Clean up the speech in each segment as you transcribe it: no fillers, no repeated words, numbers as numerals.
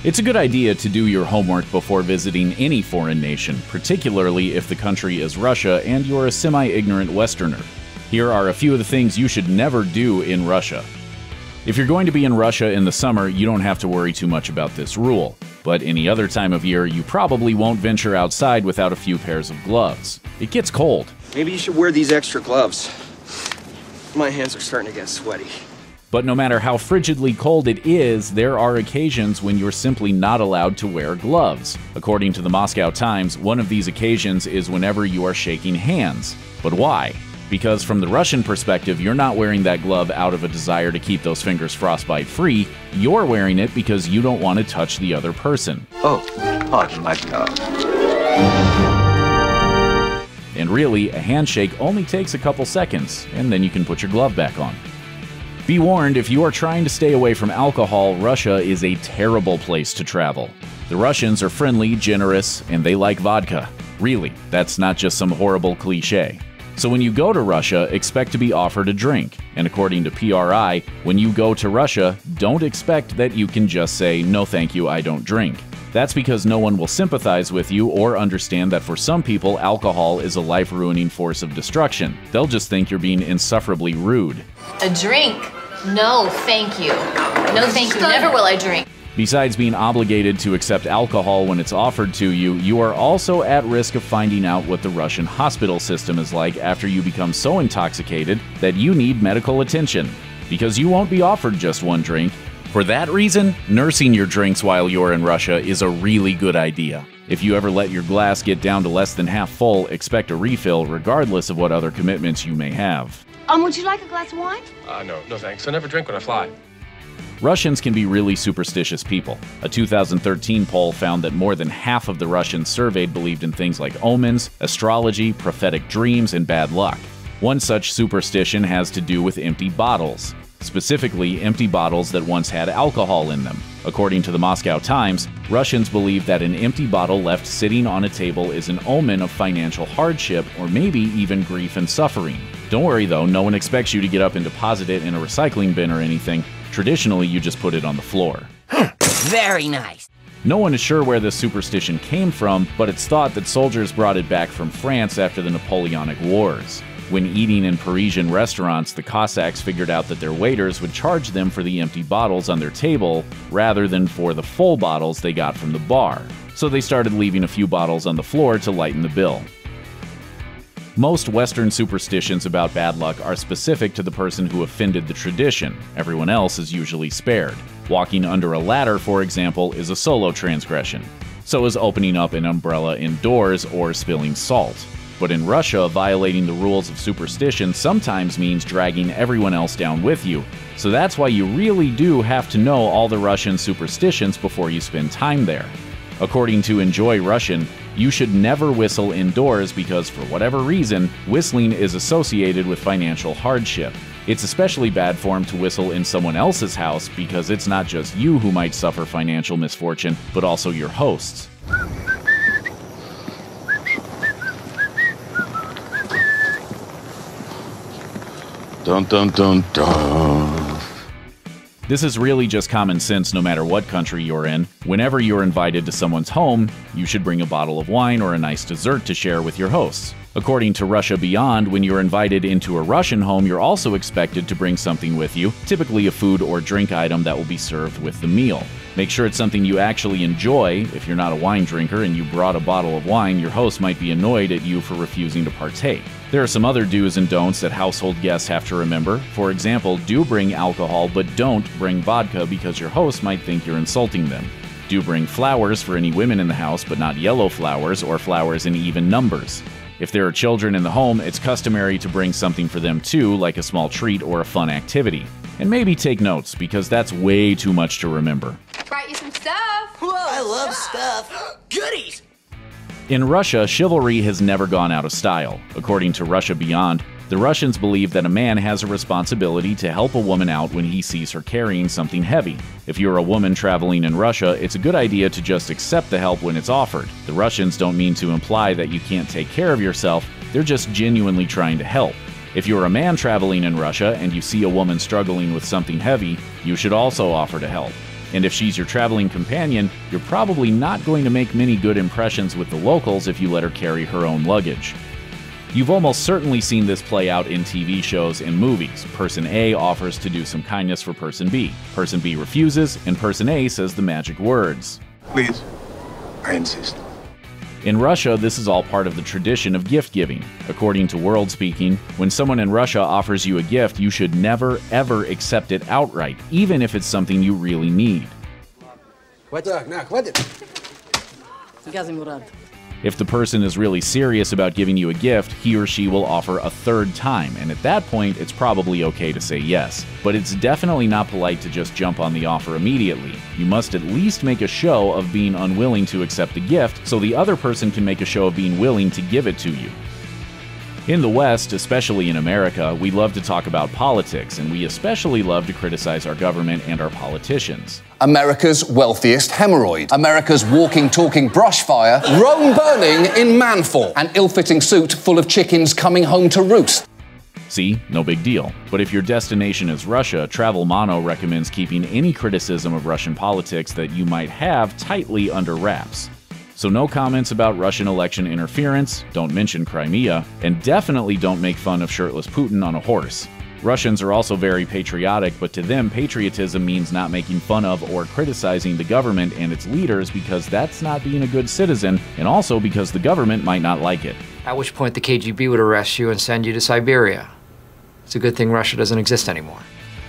It's a good idea to do your homework before visiting any foreign nation, particularly if the country is Russia and you're a semi-ignorant Westerner. Here are a few of the things you should never do in Russia. If you're going to be in Russia in the summer, you don't have to worry too much about this rule. But any other time of year, you probably won't venture outside without a few pairs of gloves. It gets cold. Maybe you should wear these extra gloves. My hands are starting to get sweaty. But no matter how frigidly cold it is, there are occasions when you're simply not allowed to wear gloves. According to the Moscow Times, one of these occasions is whenever you are shaking hands. But why? Because from the Russian perspective, you're not wearing that glove out of a desire to keep those fingers frostbite-free. You're wearing it because you don't want to touch the other person. Oh, pardon my dog. And really, a handshake only takes a couple seconds, and then you can put your glove back on. Be warned, if you are trying to stay away from alcohol, Russia is a terrible place to travel. The Russians are friendly, generous, and they like vodka. Really, that's not just some horrible cliche. So when you go to Russia, expect to be offered a drink. And according to PRI, when you go to Russia, don't expect that you can just say, "No thank you, I don't drink." That's because no one will sympathize with you or understand that for some people, alcohol is a life-ruining force of destruction. They'll just think you're being insufferably rude. A drink? No, thank you. No, thank you. Never will I drink. Besides being obligated to accept alcohol when it's offered to you, you are also at risk of finding out what the Russian hospital system is like after you become so intoxicated that you need medical attention. Because you won't be offered just one drink. For that reason, nursing your drinks while you're in Russia is a really good idea. If you ever let your glass get down to less than half full, expect a refill regardless of what other commitments you may have. Would you like a glass of wine? No thanks. I never drink when I fly. Russians can be really superstitious people. A 2013 poll found that more than half of the Russians surveyed believed in things like omens, astrology, prophetic dreams, and bad luck. One such superstition has to do with empty bottles. Specifically, empty bottles that once had alcohol in them. According to the Moscow Times, Russians believe that an empty bottle left sitting on a table is an omen of financial hardship or maybe even grief and suffering. Don't worry though, no one expects you to get up and deposit it in a recycling bin or anything. Traditionally, you just put it on the floor. Very nice. No one is sure where this superstition came from, but it's thought that soldiers brought it back from France after the Napoleonic Wars. When eating in Parisian restaurants, the Cossacks figured out that their waiters would charge them for the empty bottles on their table rather than for the full bottles they got from the bar. So they started leaving a few bottles on the floor to lighten the bill. Most Western superstitions about bad luck are specific to the person who offended the tradition. Everyone else is usually spared. Walking under a ladder, for example, is a solo transgression. So is opening up an umbrella indoors or spilling salt. But in Russia, violating the rules of superstition sometimes means dragging everyone else down with you. So that's why you really do have to know all the Russian superstitions before you spend time there. According to Enjoy Russian, you should never whistle indoors because, for whatever reason, whistling is associated with financial hardship. It's especially bad form to whistle in someone else's house because it's not just you who might suffer financial misfortune, but also your hosts. Dun dun dun dun. This is really just common sense no matter what country you're in. Whenever you're invited to someone's home, you should bring a bottle of wine or a nice dessert to share with your hosts. According to Russia Beyond, when you're invited into a Russian home, you're also expected to bring something with you, typically a food or drink item that will be served with the meal. Make sure it's something you actually enjoy. If you're not a wine drinker and you brought a bottle of wine, your host might be annoyed at you for refusing to partake. There are some other do's and don'ts that household guests have to remember. For example, do bring alcohol, but don't bring vodka because your host might think you're insulting them. Do bring flowers for any women in the house, but not yellow flowers or flowers in even numbers. If there are children in the home, it's customary to bring something for them too, like a small treat or a fun activity. And maybe take notes, because that's way too much to remember. Brought you some stuff. Whoa, I love stuff. Goodies! In Russia, chivalry has never gone out of style. According to Russia Beyond, the Russians believe that a man has a responsibility to help a woman out when he sees her carrying something heavy. If you're a woman traveling in Russia, it's a good idea to just accept the help when it's offered. The Russians don't mean to imply that you can't take care of yourself, they're just genuinely trying to help. If you're a man traveling in Russia and you see a woman struggling with something heavy, you should also offer to help. And if she's your traveling companion, you're probably not going to make many good impressions with the locals if you let her carry her own luggage. You've almost certainly seen this play out in TV shows and movies. Person A offers to do some kindness for Person B. Person B refuses, and Person A says the magic words. Please, I insist. In Russia, this is all part of the tradition of gift giving. According to World Speaking, when someone in Russia offers you a gift, you should never, ever accept it outright, even if it's something you really need. If the person is really serious about giving you a gift, he or she will offer a third time, and at that point, it's probably okay to say yes. But it's definitely not polite to just jump on the offer immediately. You must at least make a show of being unwilling to accept the gift, so the other person can make a show of being willing to give it to you. In the West, especially in America, we love to talk about politics, and we especially love to criticize our government and our politicians. America's wealthiest hemorrhoid. America's walking, talking brush fire. Rome burning in manfall. An ill-fitting suit full of chickens coming home to roost. See, no big deal. But if your destination is Russia, Travel Mono recommends keeping any criticism of Russian politics that you might have tightly under wraps. So no comments about Russian election interference, don't mention Crimea, and definitely don't make fun of shirtless Putin on a horse. Russians are also very patriotic, but to them, patriotism means not making fun of or criticizing the government and its leaders because that's not being a good citizen, and also because the government might not like it. At which point the KGB would arrest you and send you to Siberia. It's a good thing Russia doesn't exist anymore.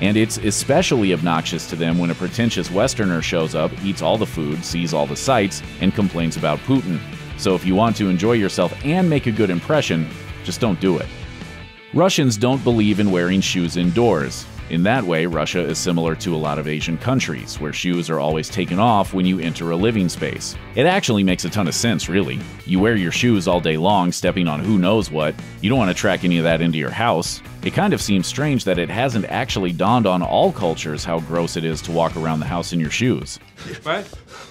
And it's especially obnoxious to them when a pretentious Westerner shows up, eats all the food, sees all the sights, and complains about Putin. So if you want to enjoy yourself and make a good impression, just don't do it. Russians don't believe in wearing shoes indoors. In that way, Russia is similar to a lot of Asian countries, where shoes are always taken off when you enter a living space. It actually makes a ton of sense, really. You wear your shoes all day long, stepping on who knows what. You don't want to track any of that into your house. It kind of seems strange that it hasn't actually dawned on all cultures how gross it is to walk around the house in your shoes. What?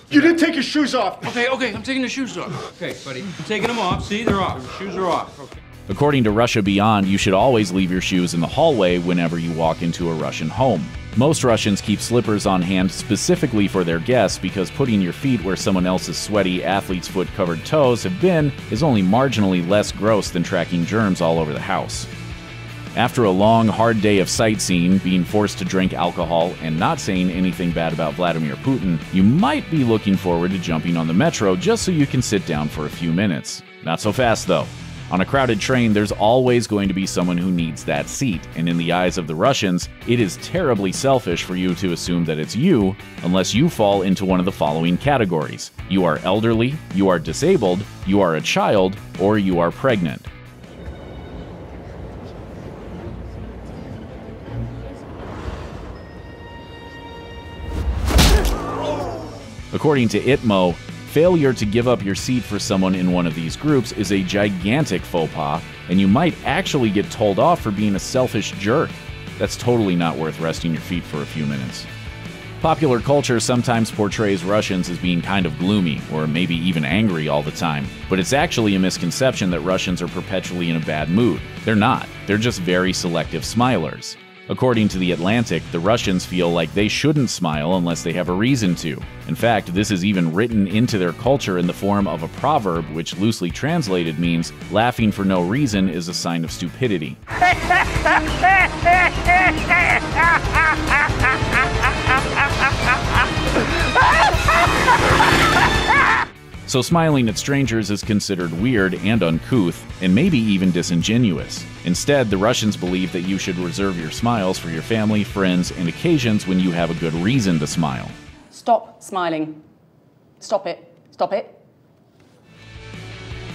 You didn't take your shoes off. Okay, I'm taking the shoes off. Okay, buddy, I'm taking them off. See, they're off. Your shoes are off. Okay. According to Russia Beyond, you should always leave your shoes in the hallway whenever you walk into a Russian home. Most Russians keep slippers on hand specifically for their guests because putting your feet where someone else's sweaty athlete's foot covered toes have been is only marginally less gross than tracking germs all over the house. After a long, hard day of sightseeing, being forced to drink alcohol, and not saying anything bad about Vladimir Putin, you might be looking forward to jumping on the metro just so you can sit down for a few minutes. Not so fast, though. On a crowded train, there's always going to be someone who needs that seat, and in the eyes of the Russians, it is terribly selfish for you to assume that it's you, unless you fall into one of the following categories. You are elderly, you are disabled, you are a child, or you are pregnant. According to ITMO, failure to give up your seat for someone in one of these groups is a gigantic faux pas, and you might actually get told off for being a selfish jerk. That's totally not worth resting your feet for a few minutes. Popular culture sometimes portrays Russians as being kind of gloomy, or maybe even angry all the time, but it's actually a misconception that Russians are perpetually in a bad mood. They're not. They're just very selective smilers. According to The Atlantic, the Russians feel like they shouldn't smile unless they have a reason to. In fact, this is even written into their culture in the form of a proverb which loosely translated means, laughing for no reason is a sign of stupidity. So smiling at strangers is considered weird and uncouth, and maybe even disingenuous. Instead, the Russians believe that you should reserve your smiles for your family, friends, and occasions when you have a good reason to smile. Stop smiling. Stop it. Stop it.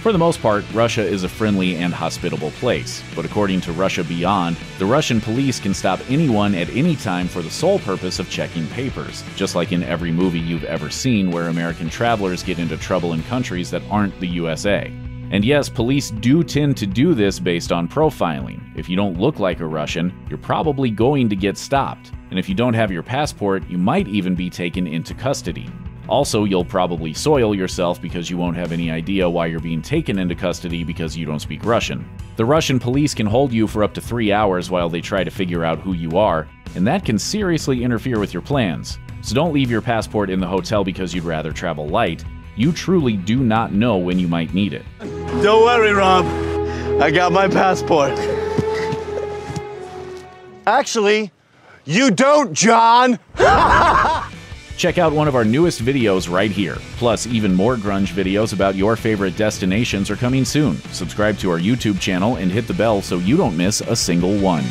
For the most part, Russia is a friendly and hospitable place, but according to Russia Beyond, the Russian police can stop anyone at any time for the sole purpose of checking papers, just like in every movie you've ever seen where American travelers get into trouble in countries that aren't the USA. And yes, police do tend to do this based on profiling. If you don't look like a Russian, you're probably going to get stopped. And if you don't have your passport, you might even be taken into custody. Also, you'll probably soil yourself because you won't have any idea why you're being taken into custody because you don't speak Russian. The Russian police can hold you for up to 3 hours while they try to figure out who you are, and that can seriously interfere with your plans. So don't leave your passport in the hotel because you'd rather travel light. You truly do not know when you might need it. Don't worry, Rob. I got my passport. Actually, you don't, John! Check out one of our newest videos right here. Plus, even more grunge videos about your favorite destinations are coming soon. Subscribe to our YouTube channel and hit the bell so you don't miss a single one.